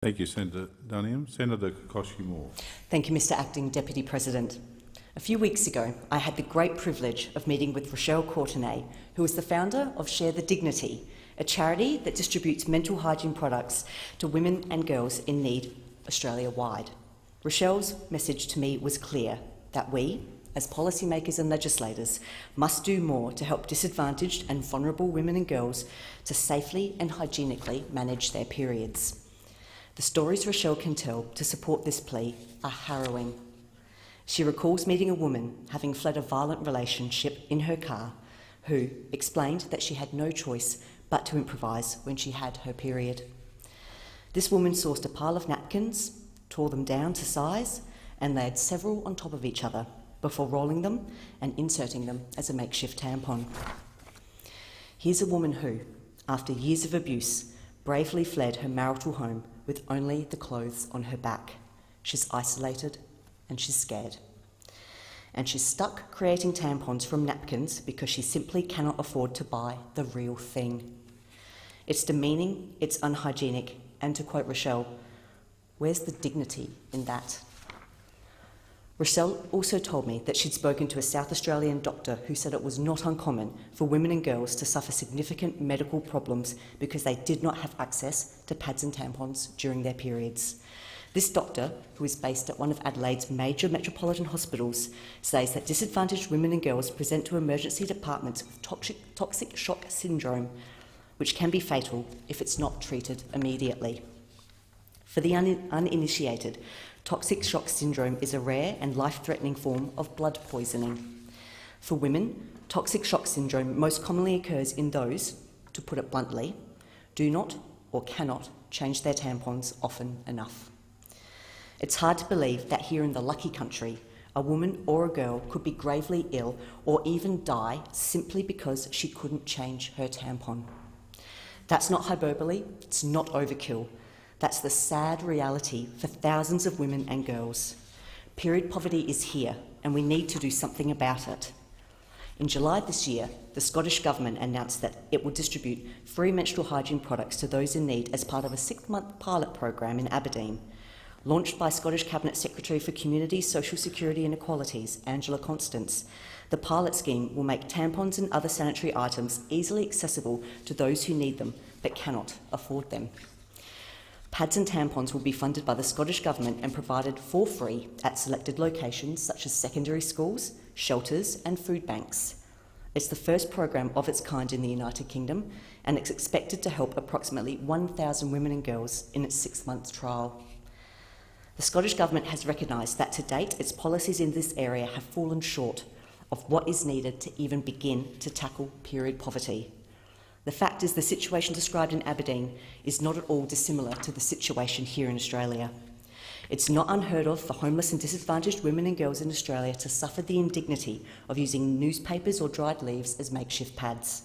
Thank you, Senator Duniam. Senator Kakoschke-Moore. Thank you, Mr Acting Deputy President. A few weeks ago, I had the great privilege of meeting with Rochelle Courtenay, who is the founder of Share the Dignity, a charity that distributes mental hygiene products to women and girls in need Australia-wide. Rochelle's message to me was clear, that we, as policymakers and legislators, must do more to help disadvantaged and vulnerable women and girls to safely and hygienically manage their periods. The stories Rochelle can tell to support this plea are harrowing. She recalls meeting a woman having fled a violent relationship in her car who explained that she had no choice but to improvise when she had her period. This woman sourced a pile of napkins, tore them down to size, and layered several on top of each other before rolling them and inserting them as a makeshift tampon. Here's a woman who, after years of abuse, bravely fled her marital home with only the clothes on her back. She's isolated and she's scared. And she's stuck creating tampons from napkins because she simply cannot afford to buy the real thing. It's demeaning, it's unhygienic, and to quote Rochelle, where's the dignity in that? Rochelle also told me that she'd spoken to a South Australian doctor who said it was not uncommon for women and girls to suffer significant medical problems because they did not have access to pads and tampons during their periods. This doctor, who is based at one of Adelaide's major metropolitan hospitals, says that disadvantaged women and girls present to emergency departments with toxic shock syndrome, which can be fatal if it's not treated immediately. For the uninitiated, toxic shock syndrome is a rare and life-threatening form of blood poisoning. For women, toxic shock syndrome most commonly occurs in those, to put it bluntly, do not or cannot change their tampons often enough. It's hard to believe that here in the lucky country, a woman or a girl could be gravely ill or even die simply because she couldn't change her tampon. That's not hyperbole, it's not overkill. That's the sad reality for thousands of women and girls. Period poverty is here, and we need to do something about it. In July this year, the Scottish Government announced that it will distribute free menstrual hygiene products to those in need as part of a 6-month pilot program in Aberdeen. Launched by Scottish Cabinet Secretary for Community, Social Security and Equalities, Angela Constance, the pilot scheme will make tampons and other sanitary items easily accessible to those who need them but cannot afford them. Pads and tampons will be funded by the Scottish Government and provided for free at selected locations such as secondary schools, shelters and food banks. It's the first program of its kind in the United Kingdom, and it's expected to help approximately 1,000 women and girls in its 6-month trial. The Scottish Government has recognised that to date its policies in this area have fallen short of what is needed to even begin to tackle period poverty. The fact is the situation described in Aberdeen is not at all dissimilar to the situation here in Australia. It's not unheard of for homeless and disadvantaged women and girls in Australia to suffer the indignity of using newspapers or dried leaves as makeshift pads.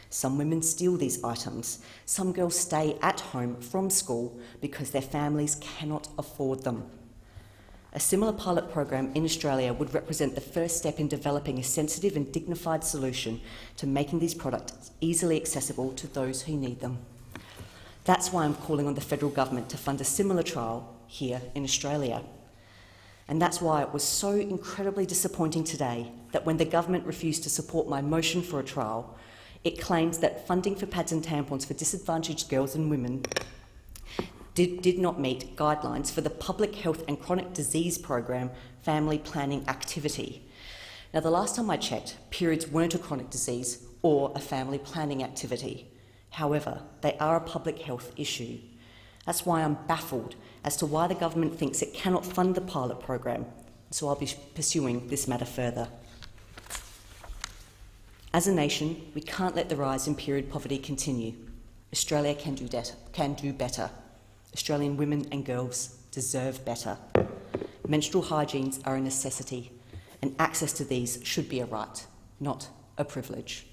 Some women steal these items. Some girls stay at home from school because their families cannot afford them. A similar pilot program in Australia would represent the first step in developing a sensitive and dignified solution to making these products easily accessible to those who need them. That's why I'm calling on the federal government to fund a similar trial here in Australia. And that's why it was so incredibly disappointing today that when the government refused to support my motion for a trial, it claims that funding for pads and tampons for disadvantaged girls and women did not meet guidelines for the Public Health and Chronic Disease Program Family Planning Activity. Now, the last time I checked, periods weren't a chronic disease or a family planning activity. However, they are a public health issue. That's why I'm baffled as to why the government thinks it cannot fund the pilot program, so I'll be pursuing this matter further. As a nation, we can't let the rise in period poverty continue. Australia can do better. Australian women and girls deserve better. Menstrual hygienes are a necessity, and access to these should be a right, not a privilege.